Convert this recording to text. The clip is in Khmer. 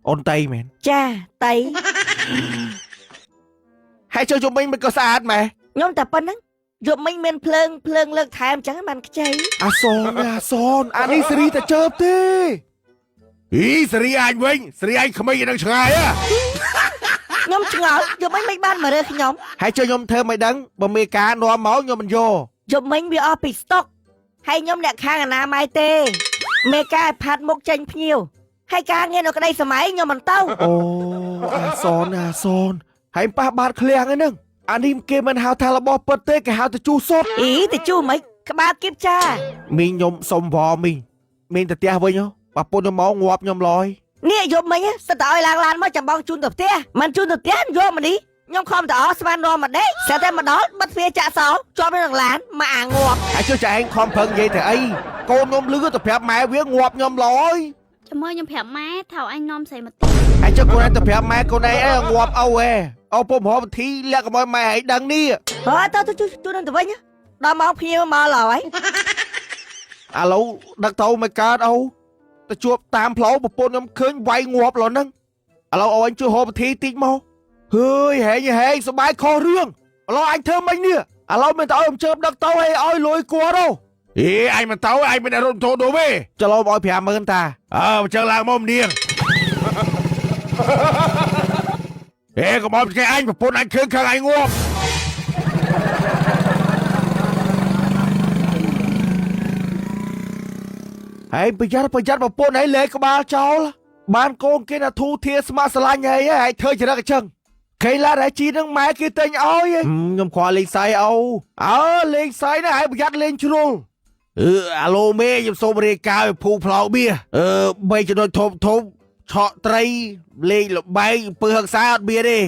អូនតៃមែន ចាតៃ ហើយចូលជុំវិញមិនក៏ស្អាតម៉ែ ខ្ញុំតែប៉ុណ្្នឹងយប់មិញមានភ្លើងលើកថែមអញ្ចឹងបានខ្ចី អាសូនអានេះសេរីតែជើបទេអីសេរីអញវិញសេរីអញក្មេងនឹងឆ្ងាយហ៎ ខ្ញុំឆ្ងល់យប់មិញមិនបានមករើខ្ញុំ ហើយចូលខ្ញុំធ្វើមិនដឹងបើមេការនាំមកខ្ញុំមិនយក យប់មិញវាអស់ពីស្តុកហើយខ្ញុំអ្នកខាងអនាម័យទេមេការផាត់មុខចេញភ្ញៀវហើយការងារនៅក្តីសម័យខ្ញុំមិនទៅ អូអាសូនហើយប៉ះបាតឃ្លាំងហ្នឹងអានេះគេមិនហៅថារបស់ពិតទេគេហៅទៅជូសុត អីទៅជួមិនក្បាលគៀបចា មីងខ្ញុំសុំវមីងទៅផ្ទះវិញហ៎បើពុនខ្ញុំមកងាប់ខ្ញុំឡយ នេះយប់មិញសិតតែឲ្យឡើងឡានមកចាំបងជូនទៅផ្ទះមិនជូនទៅផ្ទះយកមកនេះខ្ញុំខំតអស្មានរមមកដេកស្រាប់តែមកដល់បិទទ្វារចាក់សោជាប់នៅក្នុងឡានមកអាងាប់ ហើយជួយចែងខំប្រឹងនិយាយទៅអីកូនខ្ញុំលឺទៅប្រាប់ម៉ែវាងាប់ខ្ញុំឡយ ចាំមើលខ្ញុំប្រាប់ម៉ែថាអញនាំស្រីមកទី ហើយចុះកូនឯងទៅប្រាប់ម៉ែកូនឯងងាប់អូអូពុំរកវិធីលាក់កុំឲ្យម៉ែឲ្យដឹងនេះ ហើយទៅជួយនឹងទៅវិញដល់មកភ្ញៀវមកឡើយ ឥឡូវដឹកទៅមកកើតអូទៅជួបតាមផ្លូវប្រពន្ធខ្ញុំឃើញវាយងាប់ឡហ្នឹងឥឡូវអូនជួយរកវិធីតិចមកហើយហែងសបាយខុសរឿងឥឡូវអញធ្វើមិននេះឥឡូវមិនទៅឲ្យខ្ញុំជើបដឹកទៅឲ្យលុយគាត់ទៅអេអញមិនទៅអញមិនរត់ទៅដូវទេចលោមឲ្យ 50000 តាអញ្ចឹងឡើងមកម្នាងកុំមកគេអញប្រពន្ធអញឃើញអញងាប់ហើយប្រយ័ត្នប្រពន្ធឲ្យលេក្បាលចោលបានកូនគេណាធូធាស្មាក់ស្រឡាញ់ហើយធ្វើចរិតអញ្ចឹងគេឡារ៉ាជីនឹងម៉ែគេតែងឲ្យខ្ញុំខ្វល់លេងសៃលេងសៃណាហើយប្រយ័ត្នលេងជ្រុលអាឡូមេខ្ញុំសូមរាយការណ៍ឲ្យភូផ្លោកបៀបីចំណុចធំឆក់ត្រីលេងលបែងពើហឹកសាអត់បៀទេ